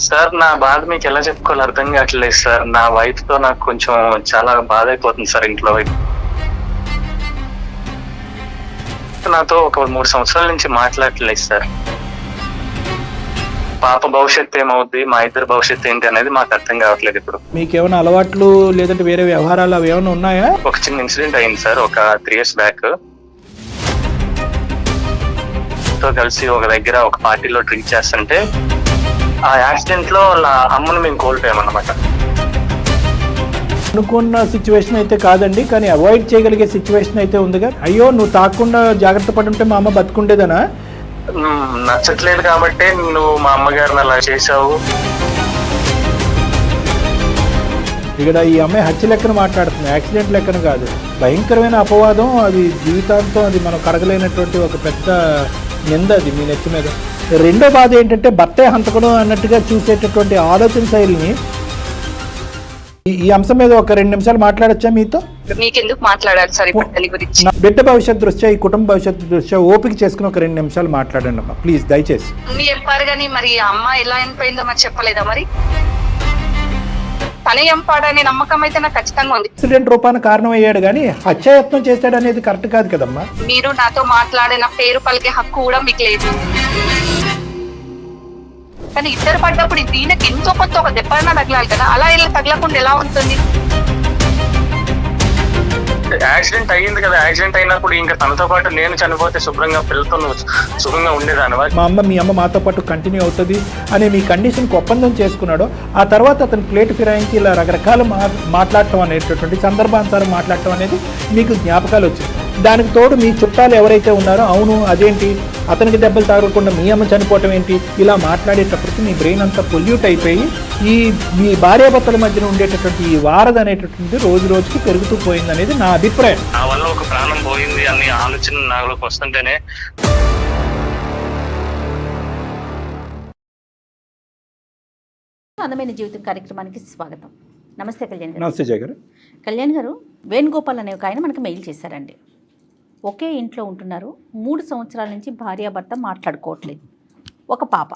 Sir నా బాధ మీకు ఎలా చెప్పుకోవాలో అర్థం కావట్లేదు సార్. నా వైఫ్ తో నాకు కొంచెం చాలా బాధ అయిపోతుంది సార్ ఇంట్లో. నాతో ఒక 3 సంవత్సరాల నుంచి మాట్లాడట్లేదు సార్. పాప భవిష్యత్తు ఏమవుద్ది, మా ఇద్దరు భవిష్యత్తు ఏంటి అనేది మాకు అర్థం కావట్లేదు ఇప్పుడు. మీకేమైనా అలవాట్లు లేదంటే వేరే వ్యవహారాలు అవి ఏమైనా ఉన్నాయా? ఒక చిన్న ఇన్సిడెంట్ అయింది సార్ ఒక 3 years బ్యాక్. తో కలిసి ఒక దగ్గర ఒక పార్టీలో డ్రింక్ చేస్తుంటే ఆ యాక్సిడెంట్ లో వాళ్ళ అమ్మను మేము కోల్పోయామన్నమాట. అనుకున్న సిచ్యువేషన్ అయితే కాదండి, కానీ అవాయిడ్ చేయగలిగే సిచ్యువేషన్ అయితే ఉందిగా. అయ్యో నువ్వు తాకుండా జాగ్రత్త పడి ఉంటే మా అమ్మ బతుకుండేదనా? నచ్చట్లేదు కాబట్టి నువ్వు మా అమ్మగారిని అలా చేసావు. ఇక్కడ ఈ అమ్మాయి హత్య లెక్కన మాట్లాడుతుంది, యాక్సిడెంట్ లెక్కన కాదు. భయంకరమైన అపవాదం అది, జీవితాంతం అది మనం కడగలేనటువంటి ఒక పెద్ద నింద అది మీ నెత్తి మీద. రెండో బాధ ఏంటంటే భర్తే హంతకుడు అన్నట్టుగా చూసేటటువంటి ఆలోచన శైలిని. ఈ అంశం మీద ఒక 2 నిమిషాలు మాట్లాడచ్చా మీతో? మీకెందుకు మాట్లాడాలి సార్ ఇప్పుడు పెళ్లి గురించి? బిడ్డ భవిష్యత్తు దృష్ట్యా, ఈ కుటుంబ భవిష్యత్తు దృష్ట్యా ఓపిక చేసుకుని ఒక 2 నిమిషాలు మాట్లాడండి అమ్మా ప్లీజ్, దయచేసి. మీరు చెప్పారు కానీ మరి అమ్మ ఎలా చనిపోయిందో మరి చెప్పలేదా? మరి తనే ఎంపాడనే నమ్మకం అయితే నాకు ఖచ్చితంగా ఉంది. యాక్సిడెంట్ రూపాన కారణం అయ్యాడు కానీ హత్యాయత్నం చేశాడు అనేది కరెక్ట్ కాదు కదమ్మా. మీరు నాతో మాట్లాడిన పేరు పలికే హక్కు కూడా మీకు లేదు. కానీ ఇద్దరు పడ్డప్పుడు దీనికి ఎంతో కొంత ఒక దెబ్బన్నా తగలాలి కదా, అలా ఇలా తగలకుండా ఎలా ఉంటుంది? యాక్సిడెంట్ అయ్యింది కదా, యాక్సిడెంట్ అయినప్పుడు ఇంకా తనతో పాటు నేను చనిపోతే శుభ్రంగా పిల్లతో సుఖంగా ఉండేదాని. మా అమ్మ మీ అమ్మ మాతో పాటు కంటిన్యూ అవుతుంది అనే మీ కండిషన్కి ఒప్పందం చేసుకున్నాడు. ఆ తర్వాత అతను ప్లేట్ ఫిరాయించి ఇలా రకరకాల మాట్లాడటం అనేటటువంటి సందర్భానుసారం మాట్లాడటం అనేది మీకు జ్ఞాపకాలు వచ్చింది. దానికి తోడు మీ చుట్టాలు ఎవరైతే ఉన్నారో అవును అదేంటి అతనికి దెబ్బలు తాగకుండా మీ అమ్మ చనిపోవటం ఏంటి, ఇలా మాట్లాడేటప్పటికి మీ బ్రెయిన్ అంతా పొల్యూట్ అయిపోయి మీ భార్యాభర్తల మధ్యన ఉండేటటువంటి ఈ వారధ అనేటటువంటి రోజు రోజుకి పెరుగుతూ పోయింది అనేది నా అభిప్రాయం. నా వల్ల ఒక ప్రాణం పోయింది అనే ఆలోచన నాలోకి వస్తుంటేనే అందమైన జీవితం కార్యక్రమానికి స్వాగతం. నమస్తే కళ్యాణ్ గారు. నమస్తే జయ గారు. కళ్యాణ్ గారు, వేణుగోపాల్ అనే ఒక ఆయన మనకు మెయిల్ చేశారండి. ఒకే ఇంట్లో ఉంటున్నారు, 3 సంవత్సరాల నుంచి భార్యాభర్త మాట్లాడుకోవట్లేదు. ఒక పాప,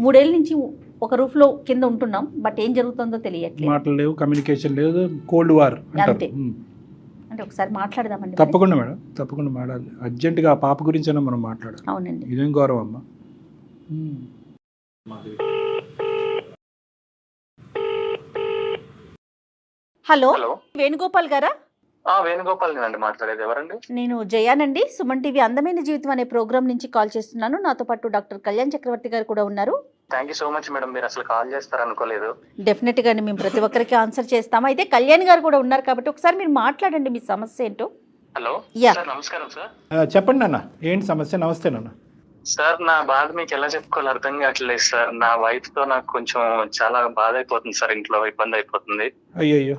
3 ఏళ్ళ నుంచి ఒక రూఫ్లో కింద ఉంటున్నాం, బట్ ఏం జరుగుతుందో తెలియట్లేదు. మాటలు లేవు, కమ్యూనికేషన్ లేదు, కోల్డ్ వార్ అంతే. అంటే ఒకసారి మాట్లాడదామండి. తప్పకుండా మేడం, తప్పకుండా మాట్లాడాలి. అర్జెంటుగా ఆ పాప గురించి మనం మాట్లాడాలి. అవునండి. ఇదేం గౌరవం అమ్మా. హలో, హలో వేణుగోపాల్ గారా? వేణుగోపాల్ అండి మాట్లాడేది. ఎవరండి? నేను జయానండి, సుమన్ టీవీ అందమైన జీవితం అనే ప్రోగ్రామ్ నుంచి కాల్ చేస్తున్నాను. నాతో పాటు డాక్టర్ కళ్యాణ్ చక్రవర్తి గారు కూడా ఉన్నారు. Thank you so much madam, మీరు అసలు కాల్ చేస్తారు అనుకోలేదు. డెఫినెట్ గా మేము ప్రతి ఒక్కరికి ఆన్సర్ చేస్తాము. అయితే కళ్యాణ్ గారు కూడా ఉన్నారు కాబట్టి ఒకసారి మీరు మాట్లాడండి, మీ సమస్య ఏంటో. Hello Yeah. సార్, నమస్కారం సార్. చెప్పండి నాన్న, ఏంటి సమస్య? నమస్తే నాన్న. సార్ నా బాధ మీకు ఎలా చెప్పుకోవాలో అర్థం కావట్లేదు సార్. నా వైఫ్ తో నాకు కొంచెం చాలా బాధ అయిపోతుంది సార్, ఇంట్లో ఇబ్బంది అయిపోతుంది. అయ్యయ్యో.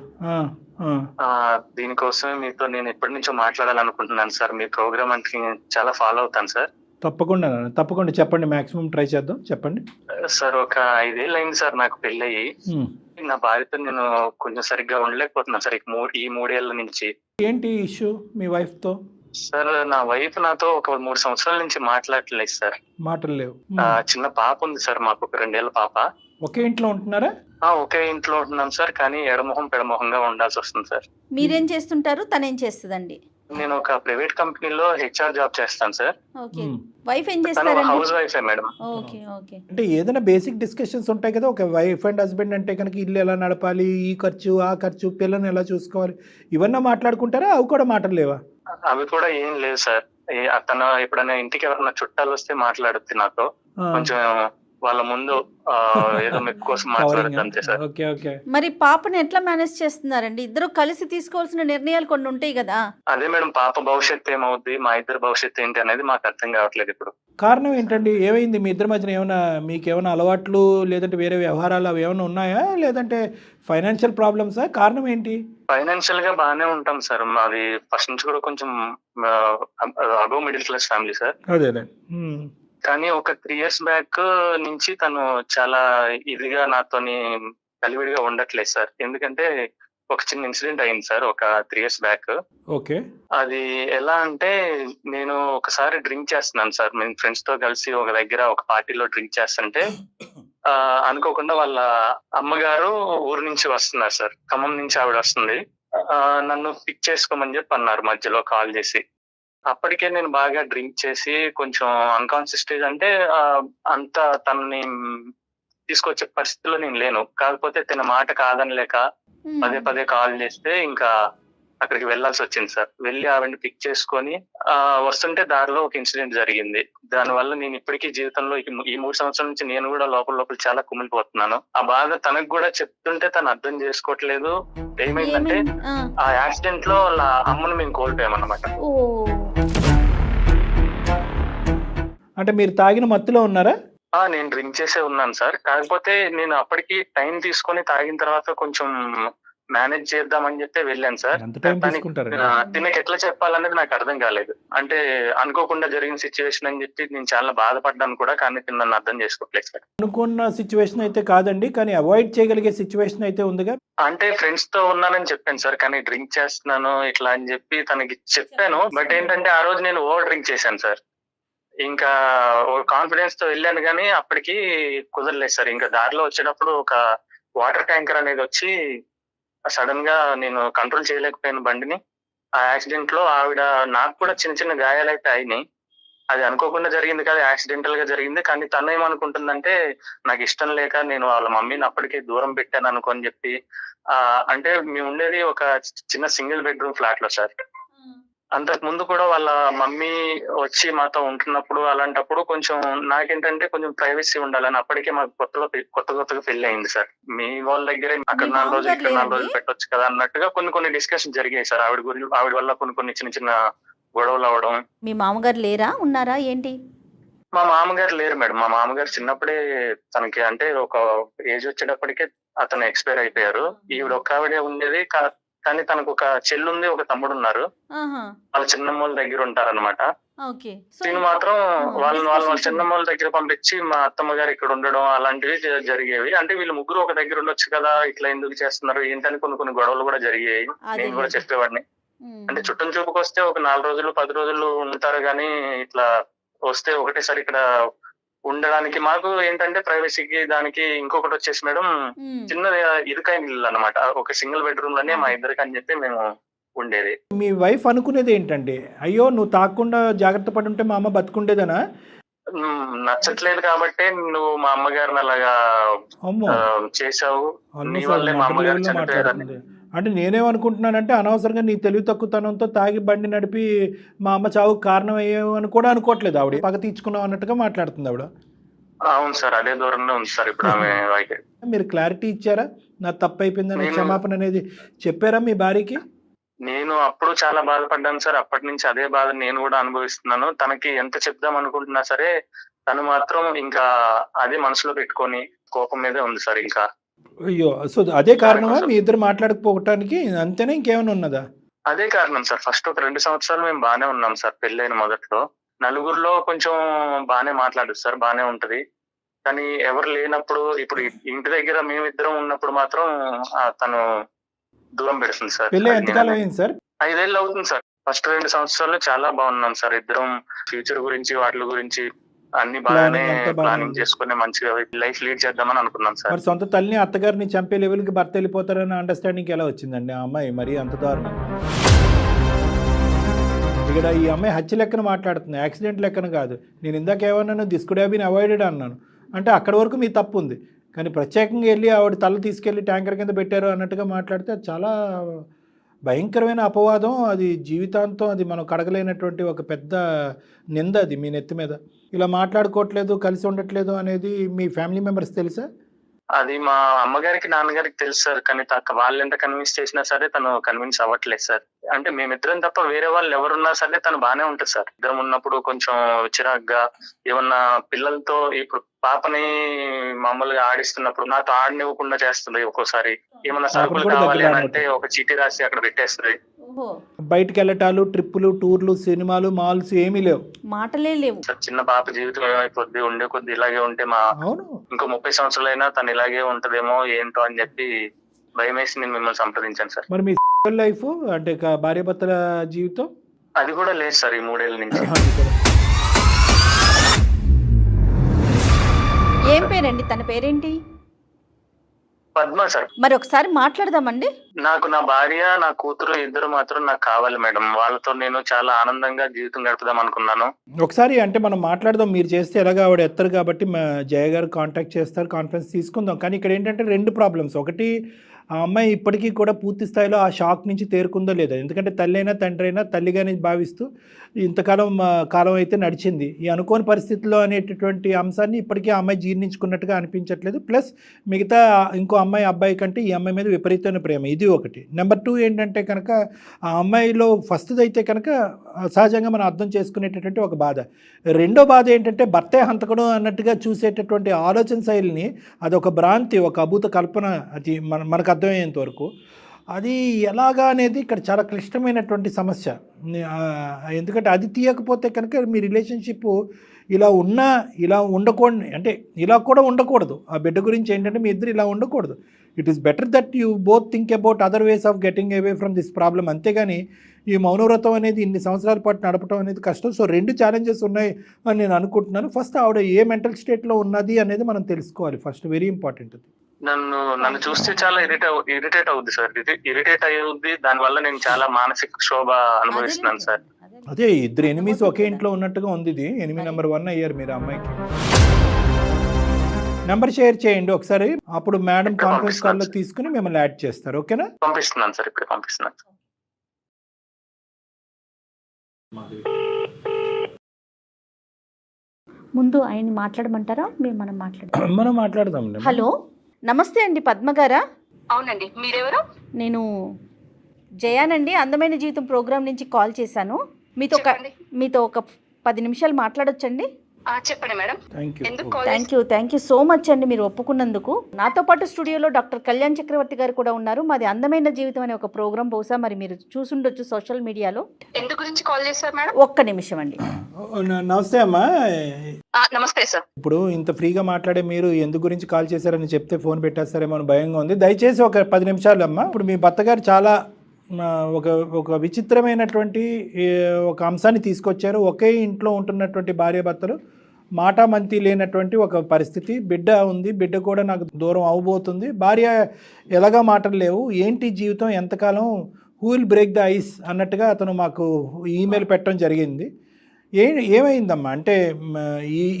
దీనికోసమే మీతో నేను ఎప్పటి నుంచో మాట్లాడాలనుకుంటున్నాను సార్. మీ ప్రోగ్రామ్ అంటే చాలా ఫాలో అవుతాను సార్. తప్పకుండా నాన్న, తప్పకుండా చెప్పండి, మాక్సిమం ట్రై చేద్దాం, చెప్పండి. సార్ ఒక 5 ఏళ్ళు అయింది సార్ నాకు పెళ్ళయి. నా భార్యతో నేను కొంచెం సరిగ్గా ఉండలేకపోతున్నాను సార్ ఈ 3 ఏళ్ల నుంచి. ఏంటి ఇష్యూ మీ వైఫ్ తో? సార్ నా వైఫ్ నాతో ఒక 3 సంవత్సరాల నుంచి మాట్లాడట్లేదు సార్. మాటలు లేవు. చిన్న పాప ఉంది సార్ మాకు, ఒక 2 ఏళ్ల పాప. ఒకే ఇంట్లో ఉంటున్నారా? ఒకే ఇంట్లో ఉంటున్నాం సార్, కానీ ఎడమొహం పెడమొహంగా ఉండాల్సి వస్తుంది సార్. మీరేం చేస్తుంటారు, తనేం చేస్తుందండి? నేను ఒక ప్రైవేట్ కంపెనీలో హెచ్ఆర్ జాబ్ చేస్తాను సార్. ఓకే. వైఫ్ ఏం తను చేస్తారండి? హౌస్ వైఫే మేడం. Okay okay. అంటే ఏదైనా బేసిక్ డిస్కషన్స్ ఉంటాయి కదా, ఒక వైఫ్ అండ్ హస్బెండ్ అంటే కనుక ఇల్లు ఎలా నడపాలి, ఈ ఖర్చు ఆ ఖర్చు, పిల్లల్ని ఎలా చూసుకోవాలి, ఇవన్నీ మాట్లాడుకుంటారా? అవి కూడా మాటలు లేవా? అవి కూడా ఏం లేదు సార్. తను ఎప్పుడైనా ఇంటికి ఎవరైనా చుట్టాలు వస్తే మాట్లాడుద్ది నాతో. కొంచెం వాళ్ళ ముందు ఏదో మెప్పు కోసం మాట్లాడుద్ది అంతే సార్. Okay okay. మరి పాపని ఎట్లా మేనేజ్ చేస్తున్నారండి? ఇద్దరు కలిసి తీసుకోవాల్సిన నిర్ణయాలు కొన్ని ఉంటాయి కదా. అదే మేడం, పాప భవిష్యత్తు ఏమవుద్ది, మా ఇద్దరు భవిష్యత్తు ఏంటి అనేది మాకు అర్థం కావట్లేదు ఇప్పుడు. కారణం ఏంటండి? ఏమైంది మీ ఇద్దరి మధ్యన? ఏమైనా మీకేమైనా అలవాట్లు లేదంటే వేరే వ్యవహారాలు అవి ఏమైనా ఉన్నాయా, లేదంటే ఫైనాన్షియల్ ప్రాబ్లమ్సా? కారణం ఏంటి? ఫైనాన్షియల్ గా బాగానే ఉంటాం సార్. మాది ఫస్ట్ నుంచి కూడా కొంచెం above middle class family sir. అదేలే. కానీ ఒక 3 years బ్యాక్ నుంచి తను చాలా ఇదిగా నాతోని కలివిడిగా ఉండట్లేదు సార్. ఎందుకంటే ఒక చిన్న ఇన్సిడెంట్ అయింది సార్ ఒక 3 years బ్యాక్. ఓకే. అది ఎలా అంటే, నేను ఒకసారి డ్రింక్ చేస్తున్నాను సార్. మేము ఫ్రెండ్స్ తో కలిసి ఒక దగ్గర ఒక పార్టీలో డ్రింక్ చేస్తుంటే అనుకోకుండా వాళ్ళ అమ్మగారు ఊరు నుంచి వస్తున్నారు సార్, ఖమ్మం నుంచి ఆవిడ వస్తుంది. నన్ను పిక్ చేసుకోమని చెప్పి అన్నారు మధ్యలో కాల్ చేసి. అప్పటికే నేను బాగా డ్రింక్ చేసి కొంచెం అన్కాన్షియస్ స్టేజ్, అంటే అంత తనని తీసుకొచ్చే పరిస్థితిలో నేను లేను. కాకపోతే తన మాట కాదనలేక పదే పదే కాల్ చేస్తే ఇంకా అక్కడికి వెళ్లాల్సి వచ్చింది సార్. వెళ్ళి ఆవిడని పిక్ చేసుకొని వస్తుంటే దారిలో ఒక ఇన్సిడెంట్ జరిగింది. దానివల్ల నేను ఇప్పటికీ జీవితంలో ఈ 3 సంవత్సరాల నుంచి నేను కూడా లోపల చాలా కుమిలిపోతున్నాను. ఆ బాధ తనకు కూడా చెప్తుంటే తను అర్థం చేసుకోవట్లేదు. ఏమైందంటే ఆ యాక్సిడెంట్ లో వాళ్ళ అమ్మను మేము కోల్పోయామన్నమాట. అంటే మీరు తాగిన మత్తులో ఉన్నారా? నేను డ్రింక్ చేసే ఉన్నాను సార్. కాకపోతే నేను అప్పటికి టైం తీసుకొని తాగిన తర్వాత కొంచెం మేనేజ్ చేద్దామని చెప్పి వెళ్ళాను సార్. తినకి ఎట్లా చెప్పాలనేది నాకు అర్థం కాలేదు. అంటే అనుకోకుండా జరిగిన సిచ్యువేషన్ అని చెప్పి నేను చాలా బాధపడ్డాను కూడా, కానీ నన్ను అర్థం చేసుకోవట్లేదు సార్. అనుకున్న సిచ్యువేషన్ అయితే కాదండి, కానీ అవాయిడ్ చేయగలిగే సిచ్యువేషన్ అయితే ఉందిగా. అంటే ఫ్రెండ్స్ తో ఉన్నానని చెప్పాను సార్, కానీ డ్రింక్ చేస్తున్నాను ఇట్లా అని చెప్పి తనకి చెప్పాను. బట్ ఏంటంటే ఆ రోజు నేను ఓవర్ డ్రింక్ చేశాను సార్. ఇంకా కాన్ఫిడెన్స్ తో వెళ్ళాను కానీ అప్పటికి కుదరలేదు సార్. ఇంకా దారిలో వచ్చేటప్పుడు ఒక వాటర్ ట్యాంకర్ అనేది వచ్చి సడన్ గా నేను కంట్రోల్ చేయలేకపోయాను బండిని. ఆ యాక్సిడెంట్ లో ఆవిడ, నాకు కూడా చిన్న చిన్న గాయాలైతే అయినాయి. అది అనుకోకుండా జరిగింది కాదు, యాక్సిడెంటల్ గా జరిగింది. కానీ తను ఏమనుకుంటుందంటే నాకు ఇష్టం లేక నేను వాళ్ళ మమ్మీని అప్పటికే దూరం పెట్టాను అనుకోని చెప్పి. అంటే మేము ఉండేది ఒక చిన్న సింగిల్ బెడ్రూమ్ ఫ్లాట్ లో సార్. అంతకు ముందు కూడా వాళ్ళ మమ్మీ వచ్చి మాతో ఉంటున్నప్పుడు అలాంటప్పుడు కొంచెం నాకేంటంటే కొంచెం ప్రైవసీ ఉండాలని, అప్పటికే మాకు కొత్తగా పెళ్లి అయింది సార్. మీ వాళ్ళ దగ్గరే అక్కడ 4 రోజులు ఇక్కడ 4 రోజులు పెట్టొచ్చు కదా అన్నట్టుగా కొన్ని డిస్కషన్ జరిగాయి సార్. ఆవిడ వల్ల కొన్ని చిన్న గొడవలు అవడం. మీ మామగారు లేరా, ఉన్నారా ఏంటి? మా మామగారు లేరు మేడం. మా మామగారు చిన్నప్పుడే తనకి అంటే ఒక ఏజ్ వచ్చేటప్పటికే అతను ఎక్స్పైర్ అయిపోయారు. ఈవిడ ఒక్క ఆవిడే ఉండేది. కానీ తనకు ఒక చెల్లుంది, ఒక తమ్ముడు ఉన్నారు. వాళ్ళ చిన్నమ్మల దగ్గర ఉంటారన్నమాట. నేను మాత్రం వాళ్ళ చిన్నమ్మల దగ్గర పంపించి మా అత్తమ్మ గారు ఇక్కడ ఉండడం అలాంటివి జరిగేవి. అంటే వీళ్ళు ముగ్గురు ఒక దగ్గర ఉండొచ్చు కదా, ఇట్లా ఎందుకు చేస్తున్నారు ఏంటని కొన్ని గొడవలు కూడా జరిగాయి. నేను కూడా చెప్పేవాడిని. అంటే చుట్టం చూపుకి వస్తే ఒక 4 రోజులు 10 రోజులు ఉంటారు, కానీ ఇట్లా వస్తే ఒకటేసారి ఇక్కడ ఉండడానికి మాకు ఏంటంటే ప్రైవసీకి దానికి. ఇంకొకటి వచ్చేసి మేడం, చిన్న ఇరుకైన ఇల్లు అన్నమాట. ఒక సింగిల్ బెడ్రూమ్ లోనే మా ఇద్దరికి అని చెప్పి మేము ఉండేది. మీ వైఫ్ అనుకునేది ఏంటంటే, అయ్యో నువ్వు తాగకుండా జాగ్రత్త పడి ఉంటే మా అమ్మ బతుకుండేదనా? నచ్చట్లేదు కాబట్టి నువ్వు మా అమ్మగారిని అలాగా చేసావు, నీ వల్లే మా అమ్మగారు చనిపోయారని. అంటే నేనేమనుకుంటున్నానంటే, అనవసరంగా నీ తెలివి తక్కువతనంతో తాగి బండి నడిపి మా అమ్మ చావుకు కారణం అయ్యేవని కూడా అనుకోవట్లేదు. ఆవిడ పగ తీర్చుకున్నావు అన్నట్టుగా మాట్లాడుతుంది ఆవిడ. అవును సార్, అదే దూరంలో ఉంది సార్ ఇప్పుడు ఆమె. మీరు క్లారిటీ ఇచ్చారా, నా తప్పు అయిపోయిందని క్షమాపణ అనేది చెప్పారా మీ భార్యకి? నేను అప్పుడు చాలా బాధపడ్డాను సార్. అప్పటి నుంచి అదే బాధ నేను కూడా అనుభవిస్తున్నాను. తనకి ఎంత చెప్దాం అనుకుంటున్నా సరే తను మాత్రం ఇంకా అదే మనసులో పెట్టుకొని కోపం మీదే ఉంది సార్. ఇంకా అయ్యో, సో అదే కారణమా మీ ఇద్దరు మాట్లాడకపోవటానికి? అంతేనా, ఇంకేమైనా ఉన్నదా? అదే కారణం సార్. ఫస్ట్ ఒక 2 సంవత్సరాలు మేము బానే ఉన్నాం సార్. పెళ్ళైన మొదట్లో నలుగురిలో కొంచెం బానే మాట్లాడదు సార్, బానే ఉంటది. కానీ ఎవరు లేనప్పుడు, ఇప్పుడు ఇంటి దగ్గర మేమిద్దరం ఉన్నప్పుడు మాత్రం తను దూరం పెడుతుంది సార్. పెళ్ళి ఎంతకాలం అయింది సార్? 5 ఏళ్ళు అవుతుంది సార్. ఫస్ట్ 2 సంవత్సరాలు చాలా బాగున్నాం సార్. ఇద్దరం ఫ్యూచర్ గురించి వాటి గురించి అన్ని బాగానే ప్లానింగ్ చేసుకుని మంచిగా లైఫ్ లీడ్ చేద్దామని అనుకున్నాం సార్. మరి సొంత తల్లిని అత్తగారిని చంపే లెవెల్కి భర్త వెళ్ళిపోతారని అండర్స్టాండింగ్ ఎలా వచ్చిందండి ఆ అమ్మాయి? మరి అంత దారుణం. ఇక్కడ ఈ అమ్మాయి హత్య లెక్కన మాట్లాడుతుంది, యాక్సిడెంట్ లెక్కన కాదు. నేను ఇందాక ఏమన్నాను, this could have been avoided అన్నాను. అంటే అక్కడి వరకు మీ తప్పు ఉంది, కానీ ప్రత్యేకంగా వెళ్ళి ఆవిడ తల తీసుకెళ్ళి ట్యాంకర్ కింద పెట్టారు అన్నట్టుగా మాట్లాడితే అది చాలా భయంకరమైన అపవాదం. అది జీవితాంతం అది మనం కడగలేనటువంటి ఒక పెద్ద నింద అది మీ నెత్తి మీద. ఇలా మాట్లాడుకోవట్లేదు, కలిసి ఉండట్లేదు అనేది మీ ఫ్యామిలీ మెంబర్స్ తెలుసా? అది మా అమ్మగారికి నాన్నగారికి తెలుసు సార్. కానీ వాళ్ళు ఎంత కన్విన్స్ చేసినా సరే తను కన్విన్స్ అవ్వట్లేదు సార్. అంటే మేమిద్దరం తప్ప వేరే వాళ్ళు ఎవరున్నా సరే తను బానే ఉంటుంది సార్. ఇద్దరం ఉన్నప్పుడు కొంచెం చిరాగ్గా ఏమన్నా పిల్లలతో, ఇప్పుడు పాపని మామూలుగా ఆడిస్తున్నప్పుడు నాతో ఆడనివ్వకుండా చేస్తుంది. ఒక్కోసారి ఏమన్నా సరుకులు కావాలి అని అంటే ఒక చీటీ రాసి అక్కడ పెట్టేస్తుంది. బయటకు వెళ్ళటాలు, ట్రిప్పులు, టూర్లు, సినిమాలు, మాల్స్ ఏమీ లేవు, మాటలే లేవు. చిన్న పాప జీవితం ఏమైపోద్ది, ఉండే కొద్ది ఇలాగే ఉంటే మా ఇంకో 30 సంవత్సరాలైనా తను ఇలాగే ఉంటదేమో ఏంటో అని చెప్పి భయం వేసి నేను మిమ్మల్ని సంప్రదించాను సార్. మరి మీ లైఫ్ అంటే భార్యాభర్తల జీవితం అది కూడా లేదు సార్ ఈ 3 ఏళ్ల నుంచి. ఏం పేరండి? తన పేరేంటి? పద్మ సార్. మరి ఒకసారి మాట్లాడదామండి. నాకు నా భార్య, నా కూతురు ఇద్దరు మాత్రం నాకు కావాలి మేడం. వాళ్ళతో నేను చాలా ఆనందంగా జీవితం గడుపుదాం అనుకున్నాను. ఒకసారి అంటే మనం మాట్లాడదాం. మీరు చేస్తే ఎలాగ ఆవిడ ఎత్తరు కాబట్టి జయ గారు కాంటాక్ట్ చేస్తారు, కాన్ఫరెన్స్ తీసుకుందాం. కానీ ఇక్కడ ఏంటంటే 2 ప్రాబ్లమ్స్. ఒకటి, ఆ అమ్మాయి ఇప్పటికీ కూడా పూర్తి స్థాయిలో ఆ షాక్ నుంచి తేరుకుందో లేదో. ఎందుకంటే తల్లి అయినా తండ్రి అయినా తల్లిగానే భావిస్తూ ఇంతకాలం కాలం అయితే నడిచింది. ఈ అనుకోని పరిస్థితుల్లో అనేటటువంటి అంశాన్ని ఇప్పటికీ ఆ అమ్మాయి జీర్ణించుకున్నట్టుగా అనిపించట్లేదు. ప్లస్ మిగతా ఇంకో అమ్మాయి అబ్బాయి కంటే ఈ అమ్మాయి మీద విపరీతమైన ప్రేమ, ఇది ఒకటి. నెంబర్ 2 ఏంటంటే కనుక ఆ అమ్మాయిలో ఫస్ట్ది అయితే కనుక సహజంగా మనం అర్థం చేసుకునేటటువంటి ఒక బాధ. రెండో బాధ ఏంటంటే భర్తే హంతకుడు అన్నట్టుగా చూసేటటువంటి ఆలోచన శైలిని, అదొక భ్రాంతి, ఒక అభూత కల్పన. అది మనకు అర్థమయ్యేంత వరకు అది ఎలాగా అనేది ఇక్కడ చాలా క్లిష్టమైనటువంటి సమస్య. ఎందుకంటే అది తీయకపోతే కనుక మీ రిలేషన్షిప్ ఇలా ఉన్నా ఇలా ఉండకూడదు, అంటే ఇలా కూడా ఉండకూడదు. ఆ బిడ్డ గురించి ఏంటంటే మీ ఇద్దరు ఇలా ఉండకూడదు. It is better that you both think about other ways of getting away from this problem. అంతేగాని ఈ మౌనవ్రతం అనేది ఇన్ని సంవత్సరాల పాటు నడపడం అనేది కష్టం. సో 2 ఛాలెంజెస్ ఉన్నాయి అని నేను అనుకుంటున్నాను. ఫస్ట్ ఆవిడ ఏ మెంటల్ స్టేట్లో ఉన్నది అనేది మనం తెలుసుకోవాలి ఫస్ట్, వెరీ ఇంపార్టెంట్. నన్ను చూస్తే చాలా ఇరిటేట్ అవుద్ది సార్. ఇరిటేట్ అయ్యుద్ది. దానివల్ల నేను చాలా మానసిక క్షోభ అనుభవిస్తున్నాను సార్. అదే ఇద్దరు ఎనిమిస్ ఒకే ఇంట్లో ఉన్నట్టుగా ఉంది. ఇది ఎనిమి నెంబర్ 1 అయ్యారు మీరు అమ్మాయికి. నెంబర్ షేర్ చేయండి ఒకసారి, అప్పుడు మేడం కాన్ఫరెన్స్ కాల్లో తీసుకుని మిమ్మల్ని యాడ్ చేస్తారు. ఓకేనా? పంపిస్తున్నాను సార్, ఇప్పుడు పంపిస్తున్నాను. ముందు ఆయన మాట్లాడమంటారా? మనం మాట్లాడదాం. హలో, నమస్తే అండి, పద్మ గారా? అవునండి, మీరెవరు? నేను జయానండి, అందమైన జీవితం ప్రోగ్రామ్ నుంచి కాల్ చేశాను. మీతో ఒక 10 నిమిషాలు మాట్లాడొచ్చండి? చెప్పండి madam. Thank you so much అండి మీరు ఒప్పుకున్నందుకు. నాతో పాటు స్టూడియోలో డాక్టర్ కళ్యాణ్ చక్రవర్తి గారు కూడా ఉన్నారు. మాది అందమైన జీవితం అనే ఒక ప్రోగ్రామ్, బహుశా మరి మీరు చూసుండొచ్చు సోషల్ మీడియాలో. ఎందుకు గురించి కాల్ చేశారు మేడం? ఒక్క నిమిషం అండి. నమస్తే అమ్మా. నమస్తే సార్. ఇప్పుడు ఇంత ఫ్రీగా మాట్లాడే మీరు ఎందుకు గురించి కాల్ చేశారని చెప్తే ఫోన్ పెట్టేస్తారేమో అని భయంగా ఉంది. దయచేసి ఒక 10 నిమిషాలు అమ్మా. ఇప్పుడు మీ భర్త గారు చాలా ఒక విచిత్రమైనటువంటి ఒక అంశాన్ని తీసుకొచ్చారు. ఒకే ఇంట్లో ఉంటున్నటువంటి భార్యాభర్తలు మాటామంతి లేనటువంటి ఒక పరిస్థితి. బిడ్డ ఉంది, బిడ్డ కూడా నాకు దూరం అవబోతుంది, భార్య ఎలాగా మాటలు లేవు, ఏంటి జీవితం, ఎంతకాలం, who will break the ice అన్నట్టుగా అతను మాకు ఈమెయిల్ పెట్టడం జరిగింది. ఏమైందమ్మా? అంటే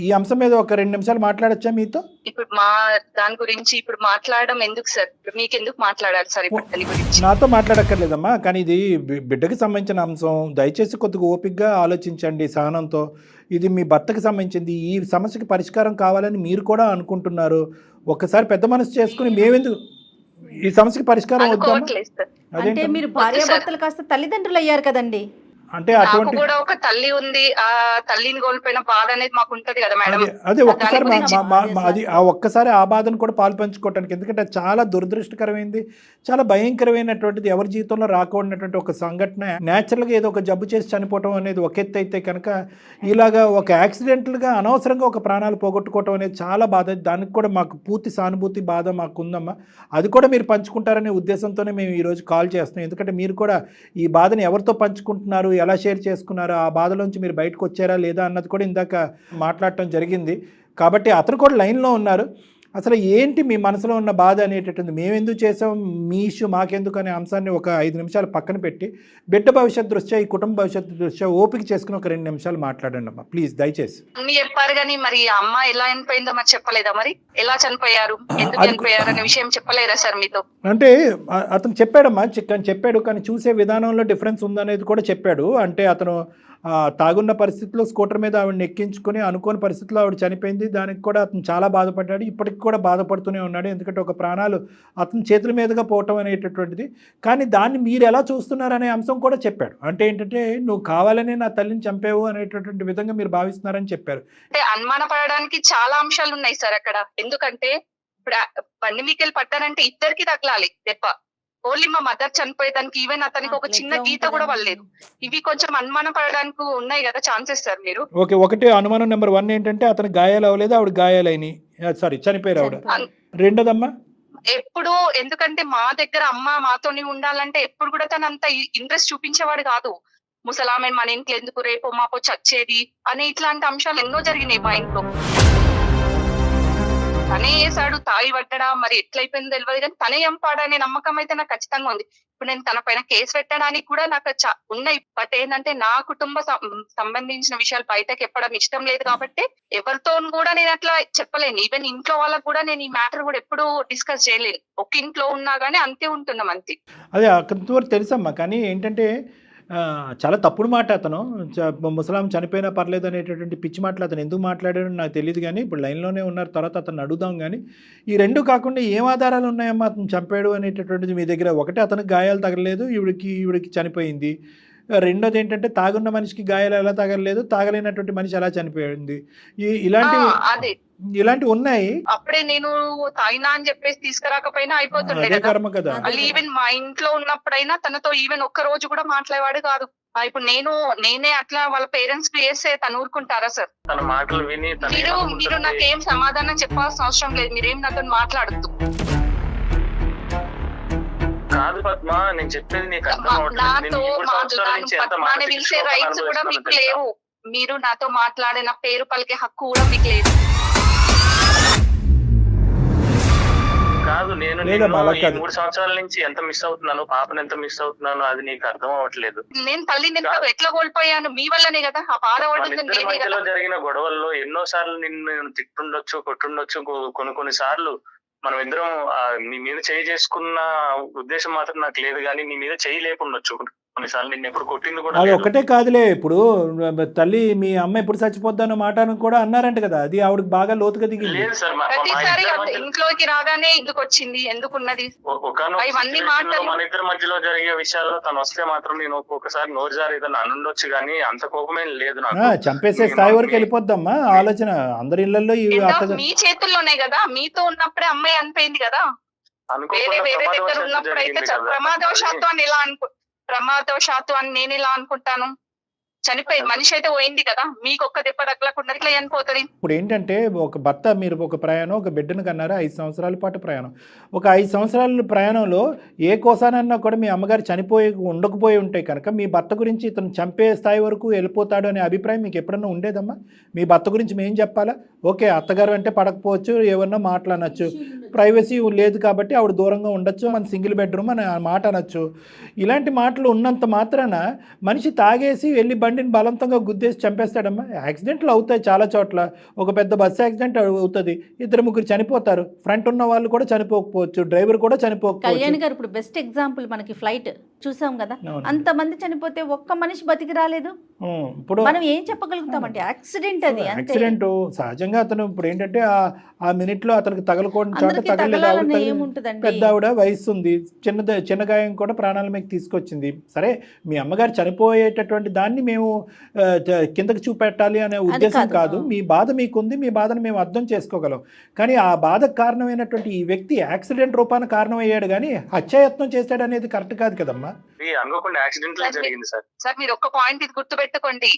ఈ అంశం మీద ఒక 2 నిమిషాలు మాట్లాడచ్చా మీతో? ఇప్పుడు మా దాని గురించి ఇప్పుడు మాట్లాడడం ఎందుకు సార్? మీకు ఎందుకు మాట్లాడాలి సార్ ఇప్పుడు దాని గురించి? నాతో మాట్లాడక్కర్లేదమ్మా, కానీ ఇది బిడ్డకి సంబంధించిన అంశం. దయచేసి కొద్దిగా ఓపికగా ఆలోచించండి, సహనంతో. ఇది మీ భర్తకి సంబంధించింది. ఈ సమస్యకి పరిష్కారం కావాలని మీరు కూడా అనుకుంటున్నారు. ఒక్కసారి పెద్ద మనసు చేసుకుని మేమెందుకు ఈ సమస్యకి పరిష్కారం వద్దాం? అంటే మీరు భార్యాభర్తలు కాస్త తల్లిదండ్రులు అయ్యారు కదండి. అంటే అటువంటి కూడా ఒక తల్లి ఉంది, ఆ తల్లిని కోల్పోయిన బాధ అనేది మాకు ఉంటది కదా మేడం. అదే ఒక్కసారి ఆ బాధను కూడా పాలు పంచుకోవటానికి, ఎందుకంటే చాలా దురదృష్టకరమైంది, చాలా భయంకరమైనటువంటిది, ఎవరి జీవితంలో రాకూడనటువంటి ఒక సంఘటన. న్యాచురల్గా ఏదో ఒక జబ్బు చేసి చనిపోవటం అనేది ఒక ఎత్తు అయితే కనుక, ఇలాగా ఒక యాక్సిడెంటల్గా అనవసరంగా ఒక ప్రాణాలు పోగొట్టుకోవటం అనేది చాలా బాధ. దానికి కూడా మాకు పూర్తి సానుభూతి, బాధ మాకు ఉందమ్మా. అది కూడా మీరు పంచుకుంటారనే ఉద్దేశంతోనే మేము ఈరోజు కాల్ చేస్తున్నాం. ఎందుకంటే మీరు కూడా ఈ బాధను ఎవరితో పంచుకుంటున్నారు, ఎలా షేర్ చేసుకున్నారు, ఆ బాధలోంచి మీరు బయటకు వచ్చారా లేదా అన్నది కూడా ఇందాక మాట్లాడటం జరిగింది. కాబట్టి అతను కూడా లైన్లో ఉన్నారు. అసలు ఏంటి మీ మనసులో ఉన్న బాధ అనేటటువంటి, మేము ఎందుకు చేసాం, మీ ఇష్యూ మాకెందుకు అనే అంశాన్ని ఒక 5 నిమిషాలు పక్కన పెట్టి, బిడ్డ భవిష్యత్తు దృష్ట్యా, ఈ కుటుంబ భవిష్యత్తు దృష్ట్యా ఓపిక చేసుకుని ఒక 2 నిమిషాలు మాట్లాడండి అమ్మా ప్లీజ్, దయచేసి. అన్ని చెప్పారు కానీ మరి అమ్మ ఎలా చనిపోయిందో మరి చెప్పలేదా? మరి ఎలా చనిపోయారు, ఎందుకు చనిపోయారు అనే విషయం చెప్పలేరా సార్ మీతో? అంటే అతను చెప్పాడమ్మా, చెప్పాడు, కానీ చూసే విధానంలో డిఫరెన్స్ ఉందనేది కూడా చెప్పాడు. అంటే అతను తాగున్న పరిస్థితిలో స్కూటర్ మీద ఆవిడని ఎక్కించుకొని అనుకోని పరిస్థితిలో ఆవిడ చనిపోయింది. దానికి కూడా అతను చాలా బాధపడ్డాడు, ఇప్పటికి కూడా బాధపడుతూనే ఉన్నాడు. ఎందుకంటే ఒక ప్రాణాలు అతని చేతుల మీదుగా పోవటం అనేటటువంటిది. కానీ దాన్ని మీరు ఎలా చూస్తున్నారనే అంశం కూడా చెప్పాడు. అంటే ఏంటంటే, నువ్వు కావాలనే నా తల్లిని చంపావు అనేటటువంటి విధంగా మీరు భావిస్తున్నారని చెప్పారు. అంటే అనుమానపడడానికి చాలా అంశాలు ఉన్నాయి సార్ అక్కడ. ఎందుకంటే ఇప్పుడు బండి మీకెళ్ళి పట్టారంటే ఇద్దరికి తగలాలి దెబ్బ. ఓన్లీ మా మదర్ చనిపోయేదానికి ఈవెన్ అతనికి ఒక చిన్న గీత కూడా పడలేదు. ఇవి కొంచెం అనుమానం పడడానికి ఉన్నాయి కదా ఛాన్సెస్ సార్ మీరు. ఓకే, ఒకటి అనుమానం నెంబర్ 1 ఏంటంటే అతనికి గాయాలు అవ్వలేదు, ఆవిడ గాయాలైన, సారీ చనిపోయారు ఆవిడ. రెండోదమ్మా, ఎప్పుడు ఎందుకంటే మా దగ్గర అమ్మ మాతోని ఉండాలంటే ఎప్పుడు కూడా తను అంత ఇంట్రెస్ట్ చూపించేవాడు కాదు. ముసలామె మన ఇంట్లో ఎందుకు, రేపు మాపో చచ్చేది అని ఇట్లాంటి అంశాలు ఎన్నో జరిగినాయి మా ఇంట్లో. తనే వేసాడు, తాగి పట్టడా మరి ఎట్లయిపోయిందో తెలియదు కానీ తనే చంపాడనే నమ్మకం అయితే నాకు ఖచ్చితంగా ఉంది. ఇప్పుడు నేను తన పైన కేసు పెట్టడానికి కూడా నాకు ఉన్నాయి. బట్ ఏంటంటే నా కుటుంబ సంబంధించిన విషయాలు బయటకు చెప్పడం ఇష్టం లేదు కాబట్టి ఎవరితో కూడా నేను అట్లా చెప్పలేను. ఈవెన్ ఇంట్లో వాళ్ళకు కూడా నేను ఈ మ్యాటర్ కూడా ఎప్పుడు డిస్కస్ చేయలేను. ఒక ఇంట్లో ఉన్నా గానీ అంతే ఉంటున్నాం అంతే. అదే కొంతవరకు తెలుసమ్మా, కానీ ఏంటంటే చాలా తప్పుడు మాట అతను. ముసలాం చనిపోయినా పర్లేదు అనేటటువంటి పిచ్చి మాటలు అతను ఎందుకు మాట్లాడాడో నాకు తెలియదు, కానీ ఇప్పుడు లైన్లోనే ఉన్నారు, తర్వాత అతను అడుగుదాం. కానీ ఈ రెండు కాకుండా ఏం ఆధారాలు ఉన్నాయమ్మా అతను చంపాడు అనేటటువంటిది మీ దగ్గర? ఒకటి, అతనికి గాయాలు తగలలేదు, ఈవిడికి చనిపోయింది. రెండోది ఏంటంటే తాగున్న మనిషికి గాయాలు ఎలా తగలలేదు, తాగలేనటువంటి మనిషి ఎలా చనిపోయింది. ఇలాంటివి ఉన్నాయి. అప్పుడే నేను తాగినా అని చెప్పేసి తీసుకురాకపోయినా అయిపోతుండే కర్మ కదా. ఈవెన్ మా ఇంట్లో ఉన్నప్పుడైనా తనతో ఈవెన్ ఒక్క రోజు కూడా మాట్లాడేవాడు కాదు. ఇప్పుడు నేనే అట్లా వాళ్ళ పేరెంట్స్ చేస్తే తను ఊరుకుంటారా సార్? తన మాటలు విని మీరు నాకేం సమాధానం చెప్పాల్సిన అవసరం లేదు, మీరేం నాతో మాట్లాడద్దు. కాదు పద్మ, నేను చెప్పేది నీకు నాతో పద్మాని పిలిచే రైట్స్ కూడా మీకు లేవు. మీరు నాతో మాట్లాడిన పేరు పలికే హక్కు కూడా మీకు లేదు. కాదు, నేను 3 సంవత్సరాల నుంచి ఎంత మిస్ అవుతున్నాను, పాపను ఎంత మిస్ అవుతున్నాను, అది నీకు అర్థం అవ్వట్లేదు. నేను తల్లిని ఎట్లా కోల్పోయాను మీ వల్లనే కదా. ఆ మధ్యలో జరిగిన గొడవల్లో ఎన్నో సార్లు నిన్ను తిట్టుండొచ్చు, కొట్టుండొచ్చు. కొన్ని సార్లు మనం ఇద్దరం నీ మీద చేయి చేసుకున్న ఉద్దేశం మాత్రం నాకు లేదు, కానీ నీ మీద చేయి లేకుండొచ్చు. కొన్నిసార్లు నిన్ను ఎప్పుడు కొట్టింది కూడా అది ఒకటే కాదులే. ఇప్పుడు తల్లి మీ అమ్మ ఎప్పుడు చచ్చిపోద్దన్న మాట కూడా అన్నారంట కదా, అది ఆవిడకి బాగా లోతుగా దిగింది. లేదు సార్, ప్రతిసారి ఇంట్లోకి రాగానే ఎందుకు వచ్చింది, ఎందుకున్నది, మన ఇద్దరి మధ్యలో జరిగే విషయాల్లో తను వస్తే మాత్రం నేను ఒక్కొక్కసారి నోరు జారి ఏదైనా అనుండొచ్చు, కానీ అంత కోపమే లేదు నాకు. చంపేసే స్థాయి వరకు వెళ్ళిపోద్దమ్మా ఆలోచన. అందరి ఇళ్లలో మీ చేతుల్లోనే కదా, మీతో ఉన్నప్పుడే అమ్మాయి అనిపోయింది కదా. వేరే దగ్గర ఉన్నప్పుడు అయితే ప్రమాదవశాత్తు అని నేను ఇలా అనుకుంటాను. చనిపోయింది మనిషి అయితే పోయింది కదా, మీకు ఒక్క దెబ్బ తగలకుండా ఇట్లా చనిపోతుంది. ఇప్పుడు ఏంటంటే ఒక భర్త, మీరు ఒక ప్రయాణం, ఒక బిడ్డను కన్నారా, 5 సంవత్సరాల పాటు ప్రయాణం. ఒక 5 సంవత్సరాల ప్రయాణంలో ఏ కోసానన్నా కూడా మీ అమ్మగారు ఉండకపోయి ఉంటాయి కనుక మీ భర్త గురించి ఇతను చంపే స్థాయి వరకు వెళ్ళిపోతాడు అనే అభిప్రాయం మీకు ఎప్పుడన్నా ఉండేదమ్మా? మీ భర్త గురించి మేము చెప్పాలా? ఓకే, అత్తగారు అంటే పడకపోవచ్చు, ఏమన్నా మాట్లాడనొచ్చు, ప్రైవసీ లేదు కాబట్టి ఆవిడ దూరంగా ఉండొచ్చు, మన సింగిల్ బెడ్రూమ్ అని మాట అనొచ్చు. ఇలాంటి మాటలు ఉన్నంత మాత్రాన మనిషి తాగేసి వెళ్ళి బండిని బలవంతంగా గుద్దేసి చంపేస్తాడమ్మా. యాక్సిడెంట్లు అవుతాయి చాలా చోట్ల. ఒక పెద్ద బస్సు యాక్సిడెంట్ అవుతుంది, 2-3 చనిపోతారు. ఫ్రంట్ ఉన్న వాళ్ళు కూడా చనిపోకపోవచ్చు, డ్రైవర్ కూడా చనిపోకపోవచ్చు. కళ్యాణ్ గారు ఇప్పుడు బెస్ట్ ఎగ్జాంపుల్, మనకి ఫ్లైట్ చూసాం కదా, అంతమంది చనిపోతే ఒక్క మనిషి బతికి రాలేదు. ఇప్పుడు మనం ఏం చెప్పగలుగుతామంటే యాక్సిడెంట్, అది యాక్సిడెంట్. సహజంగా అతను ఇప్పుడు ఏంటంటే ఆ మినిట్ లో అతనికి తగలకూడని చోట తగలేదు. పెద్ద ఆవిడ వయసు ఉంది, చిన్న గాయం కూడా ప్రాణాల మీద తీసుకొచ్చింది. సరే, మీ అమ్మగారు చనిపోయేటటువంటి దాన్ని మేము కిందకి చూపెట్టాలి అనే ఉద్దేశం కాదు. మీ బాధ మీకుంది, మీ బాధను మేము అర్థం చేసుకోగలం. కానీ ఆ బాధకు కారణమైనటువంటి ఈ వ్యక్తి యాక్సిడెంట్ రూపాన కారణమయ్యాడు, కానీ హత్యాయత్నం చేశాడు అనేది కరెక్ట్ కాదు కదమ్మా. అనుకోకుండా యాక్సిడెంట్ జరిగింది సార్. సార్ మీరు ఒక్క పాయింట్ ఇది గుర్తుపెట్టుకోండి,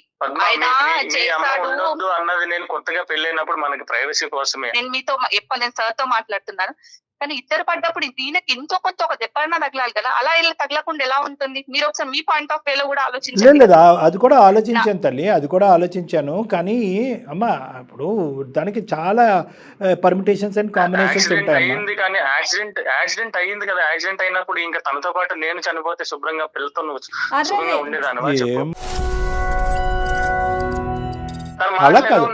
అన్నది నేను కొత్తగా పెళ్ళైనప్పుడు మనకి ప్రైవసీ కోసమే. నేను మీతో నేను సార్ తో మాట్లాడుతున్నాను, కానీ ఇద్దరు పడ్డప్పుడు దీనికి ఎంతో కొంత ఒక దెబ్బన్నా తగలాలి కదా. అలా తగలకుండా ఎలా ఉంటుంది? మీరు ఒకసారి మీ పాయింట్ ఆఫ్ వ్యూలో కూడా ఆలోచించండి. లేదు, అది కూడా ఆలోచించాను తల్లి, అది కూడా ఆలోచించాను. కానీ అమ్మ, ఇప్పుడు దానికి చాలా పర్మిటేషన్స్ అండ్ కాంబినేషన్స్ ఉంటాయి. కానీ యాక్సిడెంట్ అయ్యింది కదా, యాక్సిడెంట్ అయినప్పుడు ఇంకా తనతో పాటు నేను చనిపోతే శుభ్రంగా పిల్లతో శుభ్రంగా ఉండేదాన్ని. అలా కాదు,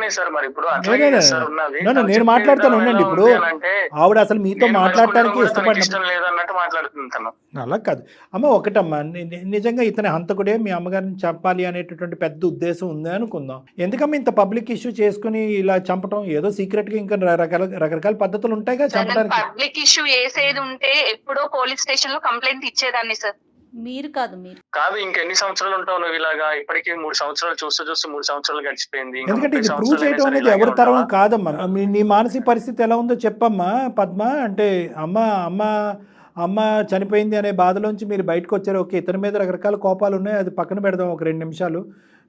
నేను మాట్లాడుతాను ఉండండి. ఇప్పుడు ఆవిడ అసలు మీతో మాట్లాడటానికి లేదన్నట్టు మాట్లాడుతుంటాను. అలా కాదు అమ్మ. ఒకటమ్మా, నిజంగా ఇతని హంతకుడే మీ అమ్మగారిని చంపాలి అనేటటువంటి పెద్ద ఉద్దేశం ఉంది అనుకుందాం. ఎందుకమ్మా ఇంత పబ్లిక్ ఇష్యూ చేసుకుని ఇలా చంపటం? ఏదో సీక్రెట్ గా ఇంకా రకరకాల పద్ధతులు ఉంటాయి కదా చంపడానికి. పబ్లిక్ ఇష్యూ చేసేది ఉంటే ఎప్పుడో పోలీస్ స్టేషన్ లో కంప్లైంట్ ఇచ్చేదాన్ని సార్. మీరు కాదు ఇంకెన్ని సంవత్సరాలు ఉంటావు నువ్వు ఇలాగా? ఇప్పటికీ 3 సంవత్సరాలు చూస్తూ 3 సంవత్సరాలు గడిచిపోయింది. ఎందుకంటే ఇది ప్రూవ్ చేయడం అనేది ఎవరి తరం కాదమ్మా. నీ మానసిక పరిస్థితి ఎలా ఉందో చెప్పమ్మా పద్మ. అంటే అమ్మ చనిపోయింది అనే బాధలోంచి మీరు బయటకు వచ్చారు. ఓకే, ఇతని మీద రకరకాల కోపాలు ఉన్నాయి, అది పక్కన పెడదాం ఒక 2 నిమిషాలు.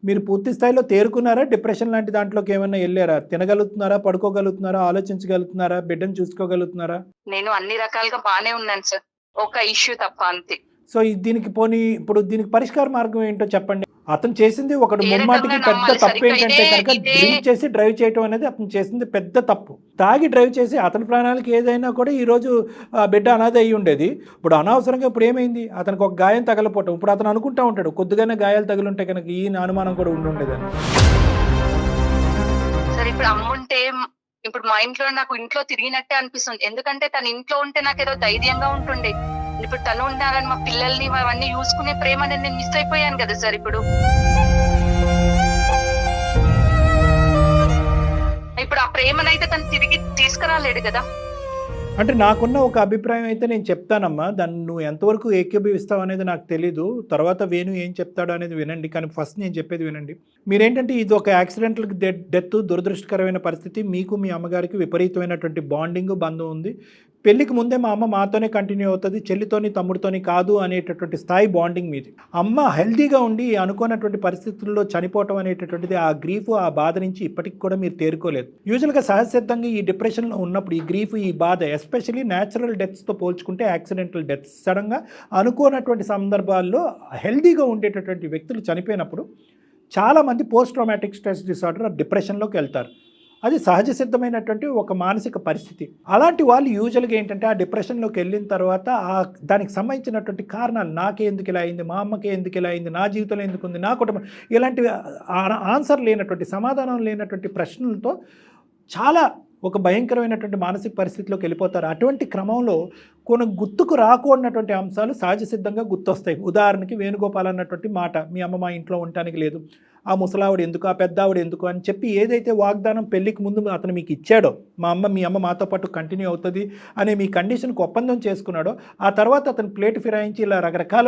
మీరు పూర్తి స్థాయిలో తేరుకున్నారా? డిప్రెషన్ లాంటి దాంట్లోకి ఏమైనా వెళ్ళారా? తినగలుగుతున్నారా? పడుకోగలుగుతున్నారా? ఆలోచించగలుగుతున్నారా? బిడ్డను చూసుకోగలుగుతున్నారా? నేను అన్ని రకాలుగా బానే ఉన్నాను సార్, ఒక ఇష్యూ తప్ప, అంతే. సో దీనికి ఇప్పుడు దీనికి పరిష్కార మార్గం ఏంటో చెప్పండి. అతను చేసింది ఒకటి ఏ ముమ్మాటికి రకంగా పెద్ద నమ్మాలి తప్పు సార్? ఇంకా ఏంటంటే కనుక ఇదే డ్రింక్ చేసి డ్రైవ్ చేయటం అనేది అతను చేసింది పెద్ద తప్పు. తాగి డ్రైవ్ చేసి అతని ప్రాణాలకి ఏదైనా కూడా ఈరోజు ఆ బిడ్డ అనాథ అయ్యి ఉండేది. ఇప్పుడు అనవసరంగా ఇప్పుడు ఏమైంది, అతనికి ఒక గాయం తగలపోవటం. ఇప్పుడు అతను అనుకుంటా ఉంటాడు కొద్దిగానే గాయాలు తగిలింటే కనుక ఈ అనుమానం కూడా ఉండి ఉండేదని. సరే ఇప్పుడు అమ్ముంటే ఇప్పుడు మా ఇంట్లో నాకు ఇంట్లో తిరిగినట్టే అనిపిస్తుంది. ఎందుకంటే తన ఇంట్లో ఉంటే నాకు ఏదో ధైర్యంగా ఉంటుండే. ఇప్పుడు తను ఉండాలని మా పిల్లల్ని అవన్నీ చూసుకునే ప్రేమ నేను మిస్ అయిపోయాను కదా సార్. ఇప్పుడు ఆ ప్రేమనైతే తను తిరిగి తీసుకురాలేడు కదా. అంటే నాకున్న ఒక అభిప్రాయం అయితే నేను చెప్తానమ్మా, దాన్ని నువ్వు ఎంతవరకు ఏకీభవిస్తావు అనేది నాకు తెలీదు. తర్వాత వేణు ఏం చెప్తాడో అనేది వినండి, కానీ ఫస్ట్ నేను చెప్పేది వినండి. మీరేంటంటే ఇది ఒక యాక్సిడెంటల్ డెత్, దురదృష్టకరమైన పరిస్థితి. మీకు మీ అమ్మగారికి విపరీతమైనటువంటి బాండింగ్, బంధం ఉంది. పెళ్లికి ముందే మా అమ్మ మాతోనే కంటిన్యూ అవుతుంది, చెల్లితోని తమ్ముడితోని కాదు అనేటటువంటి స్థాయి బాండింగ్ మీది. అమ్మ హెల్తీగా ఉండి అనుకున్నటువంటి పరిస్థితుల్లో చనిపోవటం అనేటటువంటిది ఆ గ్రీఫ్, ఆ బాధ నుంచి ఇప్పటికి కూడా మీరు తేరుకోలేదు. యూజువల్గా సహజసిద్ధంగా ఈ డిప్రెషన్లో ఉన్నప్పుడు ఈ గ్రీఫ్, ఈ బాధ ఎస్పెషల్లీ న్యాచురల్ డెత్స్తో పోల్చుకుంటే యాక్సిడెంటల్ డెత్స్, సడన్గా అనుకోనటువంటి సందర్భాల్లో హెల్తీగా ఉండేటటువంటి వ్యక్తులు చనిపోయినప్పుడు చాలామంది పోస్ట్ ట్రామాటిక్ స్ట్రెస్ డిసార్డర్, డిప్రెషన్లోకి వెళ్తారు. అది సహజ సిద్ధమైనటువంటి ఒక మానసిక పరిస్థితి. అలాంటి వాళ్ళు యూజువల్గా ఏంటంటే ఆ డిప్రెషన్లోకి వెళ్ళిన తర్వాత దానికి సంబంధించినటువంటి కారణాలు, నాకే ఎందుకు ఇలా అయింది, మా అమ్మకే ఎందుకు ఇలా అయింది, నా జీవితంలో ఎందుకు ఉంది, నా కుటుంబం, ఇలాంటి ఆన్సర్ లేనటువంటి, సమాధానం లేనటువంటి ప్రశ్నలతో చాలా ఒక భయంకరమైనటువంటి మానసిక పరిస్థితిలోకి వెళ్ళిపోతారు. అటువంటి క్రమంలో కొన్ని గుర్తుకు రాకూడనటువంటి అంశాలు సహజ సిద్ధంగా గుర్తొస్తాయి. ఉదాహరణకి వేణుగోపాల్ అన్నటువంటి మాట, మీ అమ్మ మా ఇంట్లో ఉండటానికి లేదు, ఆ ముసలావిడ ఎందుకు, ఆ పెద్దావిడ ఎందుకు అని చెప్పి ఏదైతే వాగ్దానం పెళ్లికి ముందు అతను మీకు ఇచ్చాడో, మీ అమ్మ మాతో పాటు కంటిన్యూ అవుతుంది అనే మీ కండిషన్కి ఒప్పందం చేసుకున్నాడో, ఆ తర్వాత అతను ప్లేట్ ఫిరాయించి ఇలా రకరకాల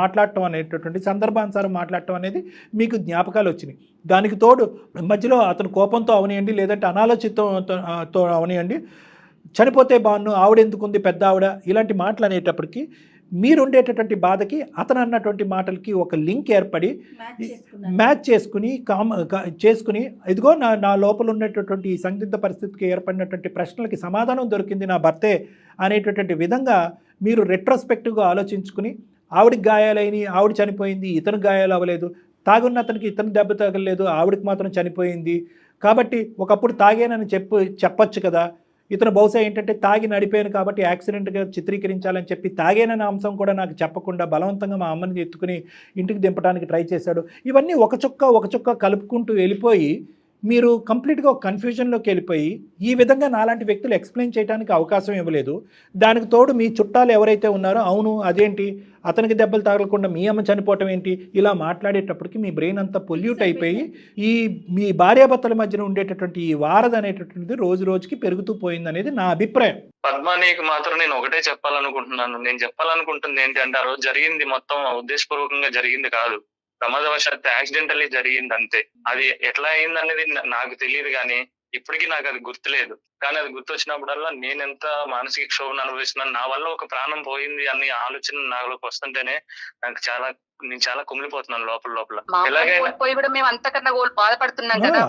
మాట్లాడటం అనేటటువంటి సందర్భానుసారం మాట్లాడటం అనేది మీకు జ్ఞాపకాలు వచ్చినాయి. దానికి తోడు మధ్యలో అతను కోపంతో అవనియండి, లేదంటే అనాలోచితంతో అవనియండి, చనిపోతే బాను, ఆవిడ ఎందుకుంది పెద్ద ఆవిడ, ఇలాంటి మాటలు అనేటప్పటికీ మీరు ఉండేటటువంటి బాధకి అతను అన్నటువంటి మాటలకి ఒక లింక్ ఏర్పడి మ్యాచ్ చేసుకుని ఇదిగో నా లోపల ఉన్నటువంటి ఈ సందిగ్ధ పరిస్థితికి ఏర్పడినటువంటి ప్రశ్నలకి సమాధానం దొరికింది నా భర్తే అనేటటువంటి విధంగా మీరు రెట్రోస్పెక్టివ్గా ఆలోచించుకుని, ఆవిడికి గాయాలైనవి, ఆవిడ చనిపోయింది, ఇతను గాయాలు అవ్వలేదు, తాగున్న అతనికి ఇతను దెబ్బ తగలేదు, ఆవిడకి మాత్రం చనిపోయింది కాబట్టి ఒకప్పుడు తాగానని చెప్పొచ్చు కదా, ఇతను బహుశా ఏంటంటే తాగి నడిపోయాను కాబట్టి యాక్సిడెంట్గా చిత్రీకరించాలని చెప్పి తాగేనన్న అంశం కూడా నాకు చెప్పకుండా బలవంతంగా మా అమ్మని ఎత్తుకుని ఇంటికి దింపడానికి ట్రై చేశాడు. ఇవన్నీ ఒక చుక్క కలుపుకుంటూ వెళ్ళిపోయి మీరు కంప్లీట్గా ఒక కన్ఫ్యూజన్లోకి వెళ్ళిపోయి ఈ విధంగా నాలాంటి వ్యక్తులు ఎక్స్ప్లెయిన్ చేయడానికి అవకాశం ఇవ్వలేదు. దానికి తోడు మీ చుట్టాలు ఎవరైతే ఉన్నారో, అవును అదేంటి అతనికి దెబ్బలు తగలకుండా మీ అమ్మ చనిపోవటం ఏంటి, ఇలా మాట్లాడేటప్పటికి మీ బ్రెయిన్ అంతా పొల్యూట్ అయిపోయి మీ భార్యాభర్తల మధ్యన ఉండేటటువంటి ఈ వారధ అనేటటువంటిది రోజు రోజుకి పెరుగుతూ పోయింది అనేది నా అభిప్రాయం. పద్మ, నీకు మాత్రం నేను ఒకటే చెప్పాలనుకుంటున్నాను. నేను చెప్పాలనుకుంటుంది ఏంటంటే ఆ రోజు జరిగింది మొత్తం ఉద్దేశపూర్వకంగా జరిగింది కాదు, ప్రమాదవశాత్తు యాక్సిడెంటల్లీ జరిగింది అంతే. అది ఎట్లా అయింది అనేది నాకు తెలియదు, కానీ ఇప్పటికీ నాకు అది గుర్తులేదు. కానీ అది గుర్తొచ్చినప్పుడల్లా నేనెంత మానసిక క్షోభను అనుభవిస్తున్నాను, నా వల్ల ఒక ప్రాణం పోయింది అనే ఆలోచన నాలోకి వస్తుంటేనే నేను చాలా కుమిలిపోతున్నాను లోపల. ఎలాగైనా పోయి కూడా మేము అంతకన్నా బాధపడుతున్నాం కదా.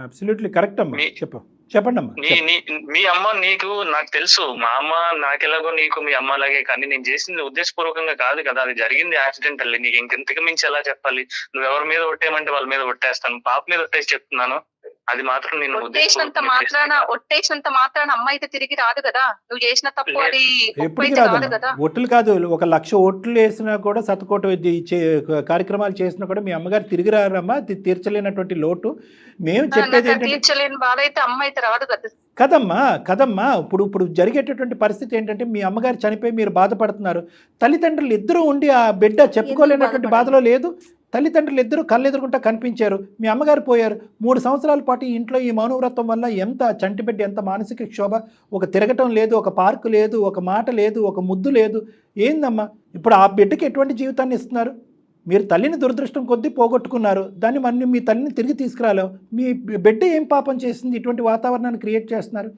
అబ్సల్యూట్లీ కరెక్ట్ అమ్మా, చెప్పండి అమ్మా. మీ అమ్మ నీకు, నాకు తెలుసు మా అమ్మ నాకెలాగో నీకు మీ అమ్మ అలాగే, కానీ నేను చేసింది ఉద్దేశపూర్వకంగా కాదు కదా, అది జరిగింది యాక్సిడెంటల్లీ. నీకు ఇంకెంతకు మించి ఎలా చెప్పాలి? నువ్వు ఎవరి మీద ఒట్టేయమంటే వాళ్ళ మీద ఒట్టేస్తాను, పాప మీద ఒట్టేసి చెప్తున్నాను. అది మాత్రం నేను ఒట్టేసినంత మాత్రాన అమ్మ అయితే తిరిగి రాదు కదా. నువ్వు చేసిన తప్పు అది ఎప్పటికీ రాదు కదా. ఒట్లు కాదు, 1,00,000 ఓట్లు వేసినా కూడా, శతకోటి కార్యక్రమాలు చేసినా కూడా మీ అమ్మగారు తిరిగి రారమ్మా. తీర్చలేనటువంటి లోటు. మేము చెప్పేది తీర్చలేని బాధ అయితే అమ్మ అయితే రాదు కదా. కదమ్మా ఇప్పుడు జరిగేటటువంటి పరిస్థితి ఏంటంటే, మీ అమ్మగారు చనిపోయి మీరు బాధపడుతున్నారు, తల్లిదండ్రులు ఇద్దరు ఉండి ఆ బిడ్డ చెప్పుకోలేనటువంటి బాధలో లేదు. తల్లిదండ్రులు ఇద్దరు కళ్ళెదురుకుంటా కనిపించారు, మీ అమ్మగారు పోయారు. 3 సంవత్సరాల పాటు ఇంట్లో ఈ మౌనవ్రతం వల్ల ఎంత చంటిబిడ్డ, ఎంత మానసిక క్షోభ. ఒక తిరగటం లేదు, ఒక పార్కు లేదు, ఒక మాట లేదు, ఒక ముద్దు లేదు. ఏందమ్మా ఇప్పుడు ఆ బిడ్డకి ఎటువంటి జీవితాన్ని ఇస్తున్నారు? మీరు తల్లిని దురదృష్టం కొద్దీ పోగొట్టుకున్నారు, దాన్ని మన మీ తల్లిని తిరిగి తీసుకురాలేవు. మీ బిడ్డ ఏం పాపం చేసింది ఇటువంటి వాతావరణాన్ని క్రియేట్ చేస్తున్నారు?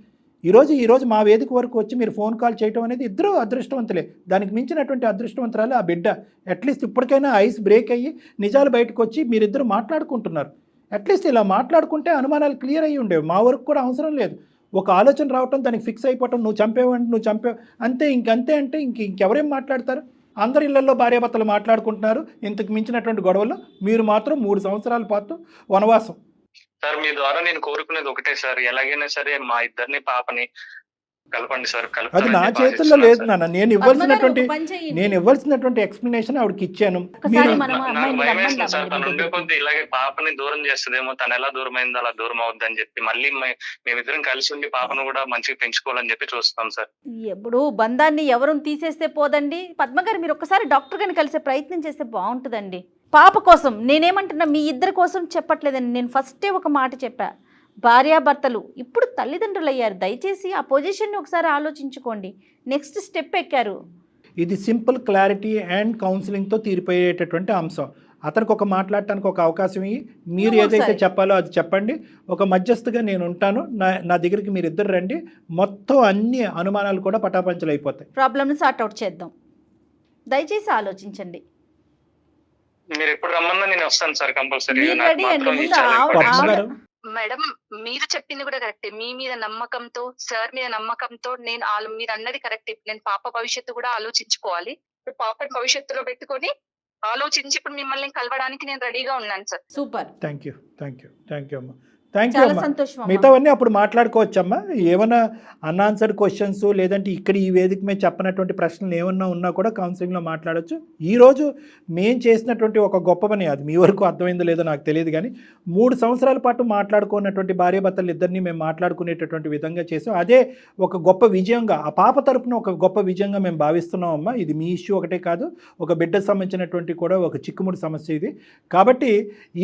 ఈరోజు మా వేదిక వరకు వచ్చి మీరు ఫోన్ కాల్ చేయడం అనేది ఇద్దరు అదృష్టవంతులే. దానికి మించినటువంటి అదృష్టవంతురాలు ఆ బిడ్డ. అట్లీస్ట్ ఇప్పటికైనా ఐస్ బ్రేక్ అయ్యి నిజాలు బయటకు వచ్చి మీరిద్దరు మాట్లాడుకుంటున్నారు. అట్లీస్ట్ ఇలా మాట్లాడుకుంటే అనుమానాలు క్లియర్ అయ్యి ఉండేవి. మా వరకు కూడా అవసరం లేదు. ఒక ఆలోచన రావటం, దానికి ఫిక్స్ అయిపోవటం, నువ్వు చంపేవు, అంతే. ఇంకంతే అంటే ఇంకెవరేం మాట్లాడతారు? అందరి ఇళ్లలో భార్యాభర్తలు మాట్లాడుకుంటున్నారు, ఇంతకు మించినటువంటి గొడవలు. మీరు మాత్రం 3 సంవత్సరాల పాటు వనవాసం. సార్ మీ ద్వారా నేను కోరుకునేది ఒకటే సార్, ఎలాగైనా సరే మా ఇద్దరిని పాపని కలపండి సార్. అది నా చేతుల్లో లేదు నాన్న. నేను ఇవ్వాల్సినటువంటి ఎక్స్ప్లెనేషన్ ఆవిడకి ఇచ్చాను. నాకు భయం వేసింది సార్, తను ఉండే కొద్ది ఇలాగే పాపని దూరం చేస్తుందేమో, తను ఎలా దూరం అయిందో అలా దూరం అవుద్ది అని చెప్పి మళ్ళీ మేమిద్దరం కలిసి ఉండి పాపను కూడా మంచిగా పెంచుకోవాలని చెప్పి చూస్తాం సార్. ఎప్పుడు బంధాన్ని ఎవరు తీసేస్తే పోదండి. పద్మ గారు మీరు ఒక్కసారి డాక్టర్ గారిని కలిసే ప్రయత్నం చేస్తే బాగుంటుందండి. పాప కోసం నేనేమంటున్నా, మీ ఇద్దరి కోసం చెప్పట్లేదండి. నేను ఫస్టే ఒక మాట చెప్పా, భార్యాభర్తలు ఇప్పుడు తల్లిదండ్రులు అయ్యారు, దయచేసి ఆ పొజిషన్ని ఒకసారి ఆలోచించుకోండి. నెక్స్ట్ స్టెప్ ఎక్కారు. ఇది సింపుల్ క్లారిటీ అండ్ కౌన్సిలింగ్తో తీరిపోయేటటువంటి అంశం. అతనికి ఒక మాట్లాడటానికి ఒక అవకాశం ఇయ్యి, మీరు ఏదైతే చెప్పాలో అది చెప్పండి. ఒక మధ్యస్థగా నేను ఉంటాను, నా దగ్గరికి మీరు ఇద్దరు రండి, మొత్తం అన్ని అనుమానాలు కూడా పటాపంచలు అయిపోతాయి. ప్రాబ్లమ్ని సార్ట్అవుట్ చేద్దాం. దయచేసి ఆలోచించండి. మీరు ఎప్పుడు రమ్మన్నా నేను వస్తాను సార్ కంపల్సరీ. మేడం మీరు చెప్పింది కూడా కరెక్టే. మీ మీద నమ్మకంతో, సార్ మీద నమ్మకంతో నేను మీరు అన్నది కరెక్ట్. నేను పాప భవిష్యత్తు కూడా ఆలోచించుకోవాలి. ఇప్పుడు పాప భవిష్యత్తులో పెట్టుకొని ఆలోచించి ఇప్పుడు మిమ్మల్ని కలవడానికి నేను రెడీగా ఉన్నాను సార్. సూపర్. థ్యాంక్ యూ అమ్మా. థ్యాంక్ యూ అమ్మా. సంతోషం. మిగతావన్నీ అప్పుడు మాట్లాడుకోవచ్చమ్మా. ఏమైనా అన్ఆన్సర్డ్ క్వశ్చన్స్ లేదంటే ఇక్కడ ఈ వేదిక మీద చెప్పినటువంటి ప్రశ్నలు ఏమన్నా ఉన్నా కూడా కౌన్సిలింగ్లో మాట్లాడచ్చు. ఈరోజు మేము చేసినటువంటి ఒక గొప్ప పని, అది మీ వరకు అర్థమైందో లేదో నాకు తెలియదు కానీ 3 సంవత్సరాల పాటు మాట్లాడుకున్నటువంటి భార్యాభర్తలు ఇద్దరిని మేము మాట్లాడుకునేటటువంటి విధంగా చేసాం. అదే ఒక గొప్ప విజయంగా, ఆ పాప తరపున ఒక గొప్ప విజయంగా మేము భావిస్తున్నామమ్మా. ఇది మీ ఇష్యూ ఒకటే కాదు, ఒక బిడ్డకు సంబంధించినటువంటి కూడా ఒక చిక్కుముడి సమస్య ఇది. కాబట్టి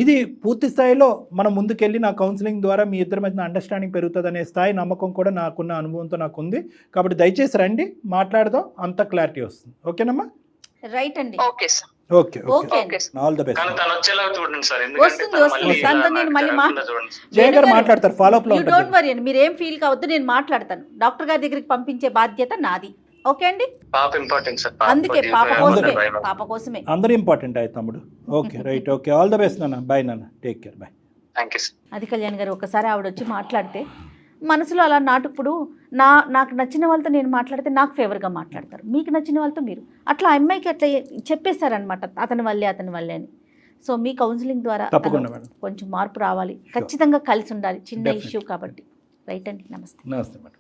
ఇది పూర్తి స్థాయిలో మనం ముందుకెళ్ళి నా కౌన్సిలింగ్ ద్వారా మీ ఇద్దరి మధ్య అండర్స్టాండింగ్ పెరుగుతుందనే స్థాయి నమ్మకం కూడా నాకున్న అనుభవంతో నాకు ఉంది. కాబట్టి దయచేసి రండి, మాట్లాడదాం, అంత క్లారిటీ వస్తుంది. ఓకేనమ్మా? రైట్ అండి. Okay sir. Okay all the best. Jaya garu మాట్లాడతారు, ఫాలో అప్ లో ఉంటారు. డోంట్ వరీ అండి, మీరు ఏం ఫీల్ కావద్దు, నేను మాట్లాడతాను. డాక్టర్ గారి దగ్గరికి పంపించే బాధ్యత నాది. ఓకే అండి? అందుకే పాప కోసమే అందరూ ఇంపార్టెంట్ అయ్యి తమ్ముడు. Okay right. Okay all the best నాన్న. బాయ్ నాన్న, టేక్ కేర్. బాయ్. అది కళ్యాణ్ గారు ఒకసారి ఆవిడ వచ్చి మాట్లాడితే మనసులో అలా నాటుప్పుడు నాకు నచ్చిన వాళ్ళతో నేను మాట్లాడితే నాకు ఫేవర్గా మాట్లాడతారు, మీకు నచ్చిన వాళ్ళతో మీరు అట్లా అమ్మాయికి అట్లా చెప్పేశారనమాట, అతని వల్లే అని. సో మీ కౌన్సిలింగ్ ద్వారా కొంచెం మార్పు రావాలి, ఖచ్చితంగా కలిసి ఉండాలి. చిన్న ఇష్యూ కాబట్టి. రైట్ అండి. నమస్తే. నమస్తే మేడం.